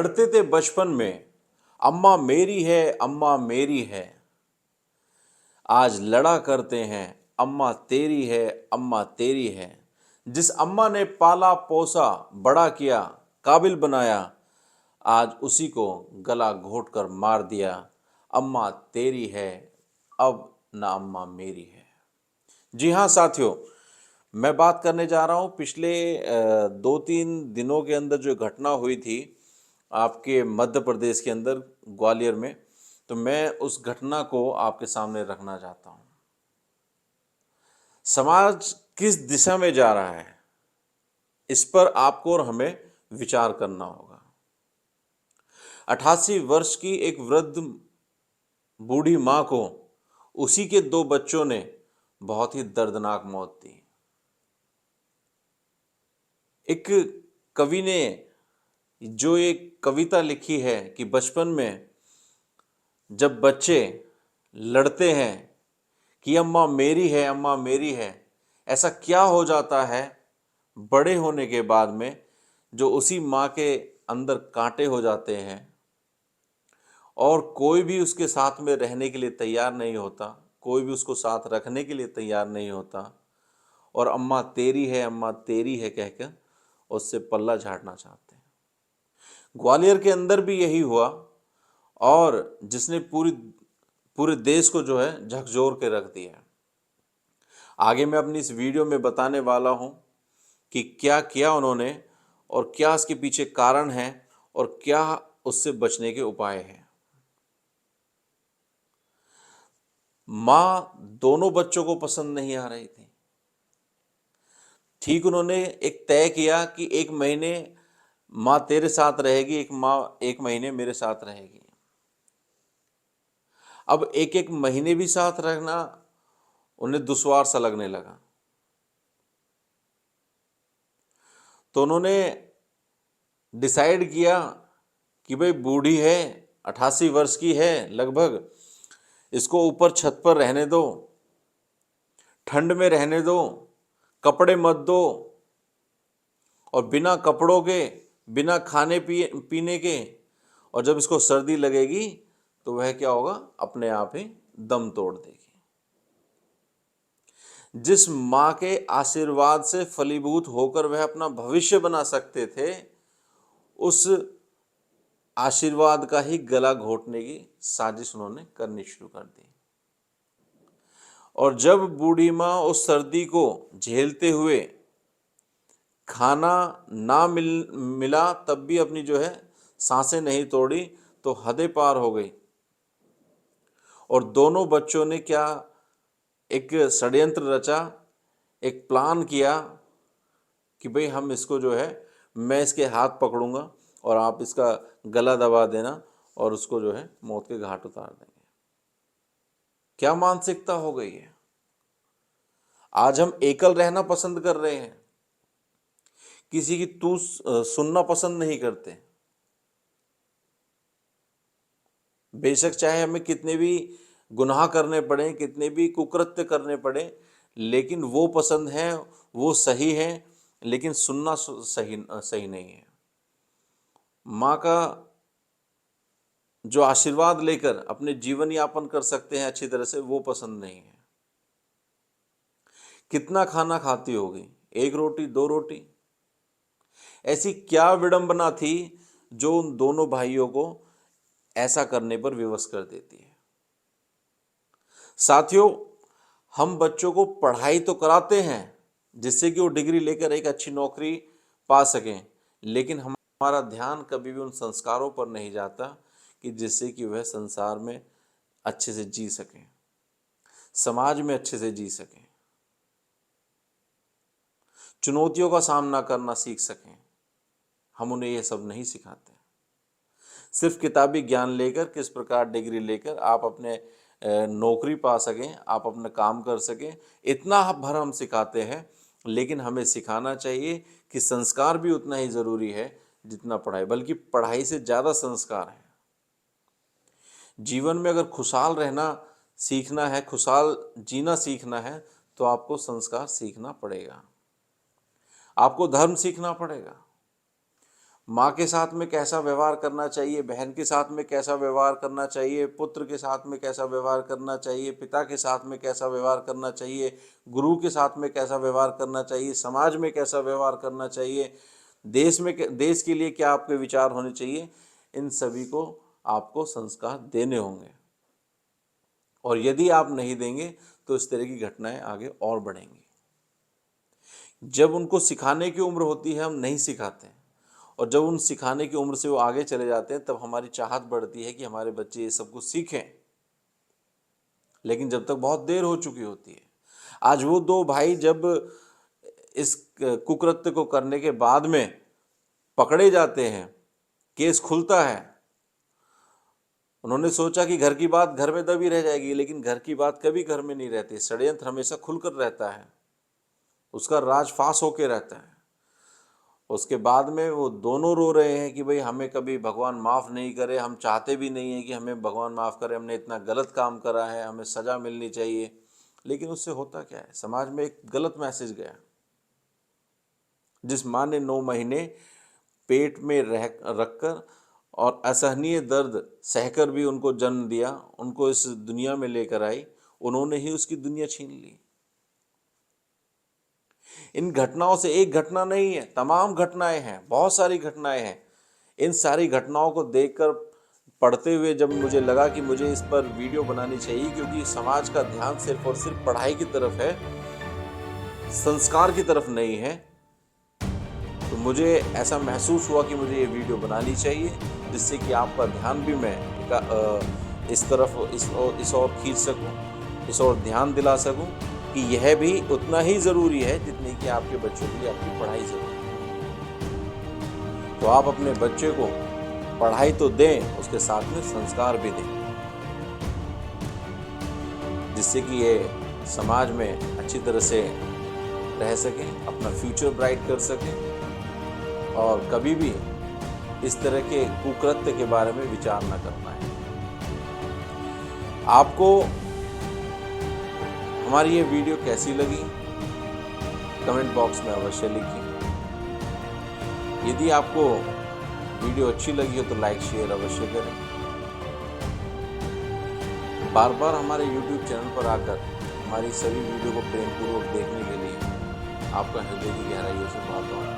लड़ते थे बचपन में, अम्मा मेरी है, अम्मा मेरी है। आज लड़ा करते हैं, अम्मा तेरी है, अम्मा तेरी है। जिस अम्मा ने पाला पोसा, बड़ा किया, काबिल बनाया, आज उसी को गला घोट कर मार दिया। अम्मा तेरी है, अब ना अम्मा मेरी है। जी हाँ साथियों, मैं बात करने जा रहा हूँ पिछले 2-3 दिनों के अंदर जो घटना हुई थी आपके मध्य प्रदेश के अंदर ग्वालियर में, तो मैं उस घटना को आपके सामने रखना चाहता हूँ। समाज किस दिशा में जा रहा है, इस पर आपको और हमें विचार करना होगा। 88 वर्ष की एक वृद्ध बूढ़ी माँ को उसी के 2 बच्चों ने बहुत ही दर्दनाक मौत दी। एक कवि ने जो एक कविता लिखी है कि बचपन में जब बच्चे लड़ते हैं कि अम्मा मेरी है, अम्मा मेरी है, ऐसा क्या हो जाता है बड़े होने के बाद में जो उसी माँ के अंदर कांटे हो जाते हैं और कोई भी उसके साथ में रहने के लिए तैयार नहीं होता, कोई भी उसको साथ रखने के लिए तैयार नहीं होता और अम्मा तेरी है, अम्मा तेरी है कहकर उससे पल्ला झाड़ना चाहते हैं। ग्वालियर के अंदर भी यही हुआ और जिसने पूरे देश को जो है झकझोर के रख दिया। आगे मैं अपनी इस वीडियो में बताने वाला हूं कि क्या किया उन्होंने और क्या इसके पीछे कारण है और क्या उससे बचने के उपाय हैं। माँ दोनों बच्चों को पसंद नहीं आ रही थी। ठीक उन्होंने एक तय किया कि 1 महीने माँ तेरे साथ रहेगी, 1 महीने मेरे साथ रहेगी। अब 1 महीने भी साथ रहना उन्हें दुश्वार सा लगने लगा, तो उन्होंने डिसाइड किया कि भाई बूढ़ी है, 88 वर्ष की है लगभग, इसको ऊपर छत पर रहने दो, ठंड में रहने दो, कपड़े मत दो और बिना कपड़ों के, बिना खाने पीने के, और जब इसको सर्दी लगेगी तो वह क्या होगा, अपने आप ही दम तोड़ देगी। जिस माँ के आशीर्वाद से फलीभूत होकर वह अपना भविष्य बना सकते थे, उस आशीर्वाद का ही गला घोटने की साजिश उन्होंने करनी शुरू कर दी। और जब बूढ़ी माँ उस सर्दी को झेलते हुए खाना ना मिला तब भी अपनी जो है सांसें नहीं तोड़ी, तो हदें पार हो गई। और दोनों बच्चों ने क्या एक षड्यंत्र रचा, एक प्लान किया कि भाई हम इसको जो है, मैं इसके हाथ पकड़ूंगा और आप इसका गला दबा देना और उसको जो है मौत के घाट उतार देंगे। क्या मानसिकता हो गई है। आज हम एकल रहना पसंद कर रहे हैं, किसी की तू सुनना पसंद नहीं करते। बेशक चाहे हमें कितने भी गुनाह करने पड़े, कितने भी कुकृत्य करने पड़े, लेकिन वो पसंद है, वो सही है, लेकिन सुनना सही नहीं है। माँ का जो आशीर्वाद लेकर अपने जीवन यापन कर सकते हैं अच्छी तरह से, वो पसंद नहीं है। कितना खाना खाती होगी, 1 रोटी 2 रोटी। ऐसी क्या विडंबना थी जो उन दोनों भाइयों को ऐसा करने पर विवश कर देती है। साथियों, हम बच्चों को पढ़ाई तो कराते हैं जिससे कि वो डिग्री लेकर एक अच्छी नौकरी पा सकें, लेकिन हमारा ध्यान कभी भी उन संस्कारों पर नहीं जाता कि जिससे कि वह संसार में अच्छे से जी सकें, समाज में अच्छे से जी सकें, चुनौतियों का सामना करना सीख सकें। हम उन्हें यह सब नहीं सिखाते। सिर्फ किताबी ज्ञान लेकर, किस प्रकार डिग्री लेकर आप अपने नौकरी पा सकें, आप अपना काम कर सकें, इतना भर हम सिखाते हैं। लेकिन हमें सिखाना चाहिए कि संस्कार भी उतना ही ज़रूरी है जितना पढ़ाई, बल्कि पढ़ाई से ज़्यादा संस्कार है। जीवन में अगर खुशहाल रहना सीखना है, खुशहाल जीना सीखना है, तो आपको संस्कार सीखना पड़ेगा, आपको धर्म सीखना पड़ेगा। माँ के साथ में कैसा व्यवहार करना चाहिए, बहन के साथ में कैसा व्यवहार करना चाहिए, पुत्र के साथ में कैसा व्यवहार करना चाहिए, पिता के साथ में कैसा व्यवहार करना चाहिए, गुरु के साथ में कैसा व्यवहार करना चाहिए, समाज में कैसा व्यवहार करना चाहिए, देश के लिए क्या आपके विचार होने चाहिए, इन सभी को आपको संस्कार देने होंगे। और यदि आप नहीं देंगे तो इस तरह की घटनाएं आगे और बढ़ेंगी। जब उनको सिखाने की उम्र होती है हम नहीं सिखाते हैं, और जब उन सिखाने की उम्र से वो आगे चले जाते हैं तब हमारी चाहत बढ़ती है कि हमारे बच्चे ये सब कुछ सीखें, लेकिन जब तक बहुत देर हो चुकी होती है। आज वो दो भाई जब इस कुकृत्य को करने के बाद में पकड़े जाते हैं, केस खुलता है, उन्होंने सोचा कि घर की बात घर में दबी रह जाएगी, लेकिन घर की बात कभी घर में नहीं रहती। षड्यंत्र हमेशा खुलकर रहता है, उसका राज फांस होके रहता है। उसके बाद में वो दोनों रो रहे हैं कि भाई हमें कभी भगवान माफ़ नहीं करे, हम चाहते भी नहीं हैं कि हमें भगवान माफ़ करे, हमने इतना गलत काम करा है, हमें सज़ा मिलनी चाहिए। लेकिन उससे होता क्या है, समाज में एक गलत मैसेज गया। जिस माँ ने 9 महीने पेट में रखकर और असहनीय दर्द सहकर भी उनको जन्म दिया, उनको इस दुनिया में लेकर आई, उन्होंने ही उसकी दुनिया छीन ली। इन घटनाओं से एक घटना नहीं है, तमाम घटनाएं हैं, बहुत सारी घटनाएं हैं। इन सारी घटनाओं को देखकर पढ़ते हुए जब मुझे लगा कि मुझे इस पर वीडियो बनानी चाहिए, क्योंकि समाज का ध्यान सिर्फ और सिर्फ पढ़ाई की तरफ है, संस्कार की तरफ नहीं है, तो मुझे ऐसा महसूस हुआ कि मुझे ये वीडियो बनानी चाहिए, जिससे कि आपका ध्यान भी मैं इस तरफ इस ओर खींच सकूं, इस ओर ध्यान दिला सकूं कि यह भी उतना ही ज़रूरी है जितनी कि आपके बच्चों के लिए आपकी पढ़ाई ज़रूरी है। तो आप अपने बच्चे को पढ़ाई तो दें, उसके साथ में संस्कार भी दें, जिससे कि ये समाज में अच्छी तरह से रह सकें, अपना फ्यूचर ब्राइट कर सकें और कभी भी इस तरह के कुकृत्य के बारे में विचार न कर पाएं। आपको हमारी ये वीडियो कैसी लगी कमेंट बॉक्स में अवश्य लिखिए। यदि आपको वीडियो अच्छी लगी हो तो लाइक शेयर अवश्य करें। बार बार हमारे YouTube चैनल पर आकर हमारी सभी वीडियो को प्रेमपूर्वक देखने के लिए आपका हृदय की गहराइयों से बहुत बहुत